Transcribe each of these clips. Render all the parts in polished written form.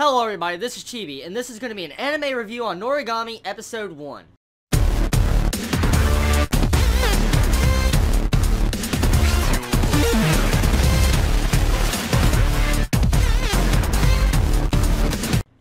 Hello everybody, this is Chibi, and this is going to be an anime review on Noragami Episode 1.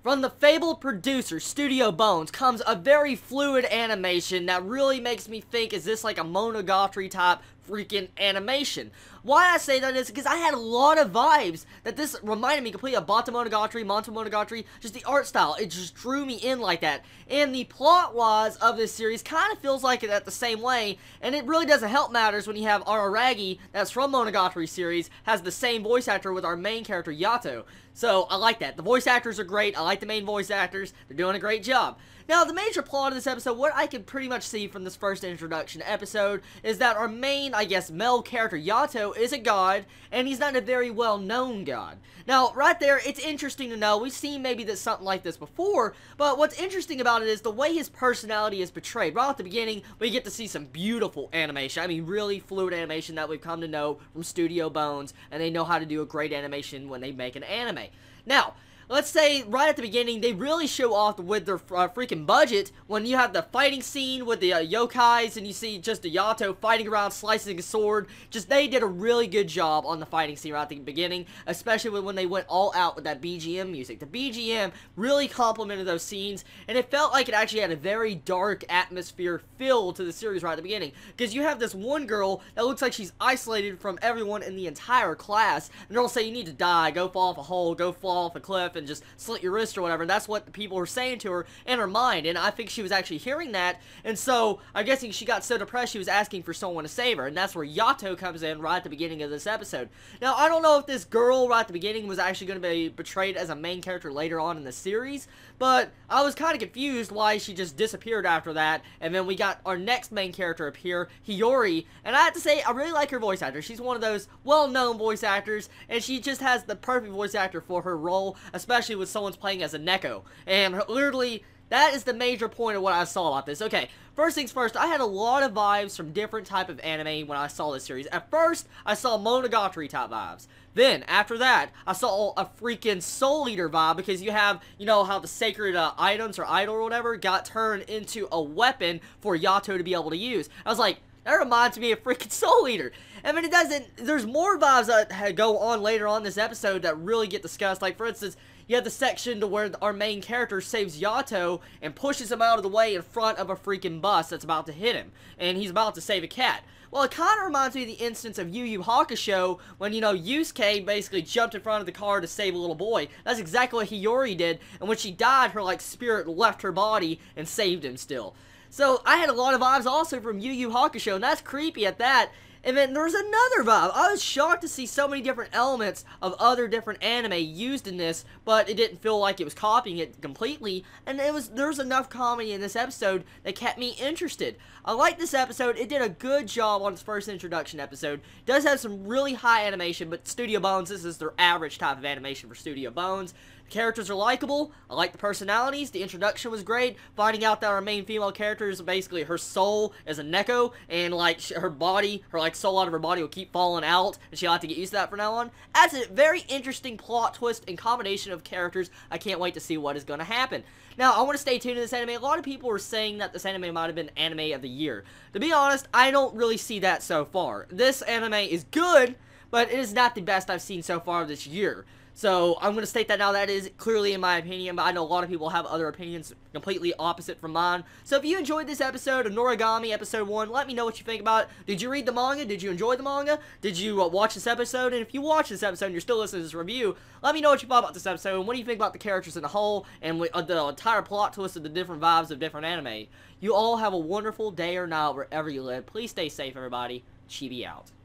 From the fabled producer, Studio Bones, comes a very fluid animation that really makes me think, is this like a Monogatari type freaking animation? Why I say that is because I had a lot of vibes that this reminded me completely of Bata Monogatari, Manta Monogatari, just the art style. It just drew me in like that. And the plot-wise of this series kind of feels like it at the same way, and it really doesn't help matters when you have Araragi, that's from Monogatari series, has the same voice actor with our main character, Yato. So, I like that. The voice actors are great. I like the main voice actors. They're doing a great job. Now, the major plot of this episode, what I can pretty much see from this first introduction episode, is that our main, I guess, male character, Yato, is a god, and he's not a very well-known god. Now, right there, it's interesting to know. We've seen maybe something like this before, but what's interesting about it is the way his personality is portrayed. Right at the beginning, we get to see some beautiful animation. I mean, really fluid animation that we've come to know from Studio Bones, and they know how to do a great animation when they make an anime. Now, let's say right at the beginning, they really show off with their freaking budget when you have the fighting scene with the yokais and you see just the Yato fighting around, slicing a sword. Just, they did a really good job on the fighting scene right at the beginning, especially when they went all out with that BGM music. The BGM really complemented those scenes, and it felt like it actually had a very dark atmosphere feel to the series right at the beginning. Because you have this one girl that looks like she's isolated from everyone in the entire class, and they'll say, you need to die, go fall off a hole, go fall off a cliff, and just slit your wrist or whatever. And that's what the people were saying to her in her mind, and I think she was actually hearing that, and so I'm guessing she got so depressed she was asking for someone to save her, and that's where Yato comes in right at the beginning of this episode. Now, I don't know if this girl right at the beginning was actually going to be portrayed as a main character later on in the series, but I was kind of confused why she just disappeared after that, and then we got our next main character appear, Hiyori, and I have to say, I really like her voice actor. She's one of those well-known voice actors, and she just has the perfect voice actor for her role, especially with someone's playing as a Neko. And literally, that is the major point of what I saw about this. Okay, first things first, I had a lot of vibes from different type of anime when I saw this series. At first, I saw Monogatari type vibes. Then, after that, I saw a freaking Soul Eater vibe, because you have, you know, how the sacred items or idol or whatever got turned into a weapon for Yato to be able to use. I was like, that reminds me of freaking Soul Eater. I mean, it doesn't, there's more vibes that go on later on this episode that really get discussed. Like, for instance, you have the section to where our main character saves Yato and pushes him out of the way in front of a freaking bus that's about to hit him. And he's about to save a cat. Well, it kind of reminds me of the instance of Yu Yu Hakusho when, you know, Yusuke basically jumped in front of the car to save a little boy. That's exactly what Hiyori did, and when she died, her, like, spirit left her body and saved him still. So, I had a lot of vibes also from Yu Yu Hakusho, and that's creepy at that. And then there's another vibe. I was shocked to see so many different elements of other different anime used in this, but it didn't feel like it was copying it completely, and there's enough comedy in this episode that kept me interested. I like this episode. It did a good job on its first introduction episode. It does have some really high animation, but Studio Bones, this is their average type of animation for Studio Bones. The characters are likable. I like the personalities. The introduction was great. Finding out that our main female character is basically her soul is a Neko, and like her body, her like soul out of her body will keep falling out, and she'll have to get used to that from now on. Adds a very interesting plot twist and combination of characters. I can't wait to see what is going to happen. Now, I want to stay tuned to this anime. A lot of people were saying that this anime might have been anime of the year. To be honest, I don't really see that so far. This anime is good, but it is not the best I've seen so far this year. So, I'm going to state that now. That is clearly in my opinion, but I know a lot of people have other opinions completely opposite from mine. So, if you enjoyed this episode of Noragami Episode 1, let me know what you think about it. Did you read the manga? Did you enjoy the manga? Did you watch this episode? And if you watched this episode and you're still listening to this review, let me know what you thought about this episode, and what do you think about the characters in the whole, and the entire plot twist of the different vibes of different anime. You all have a wonderful day or night wherever you live. Please stay safe, everybody. Chibi out.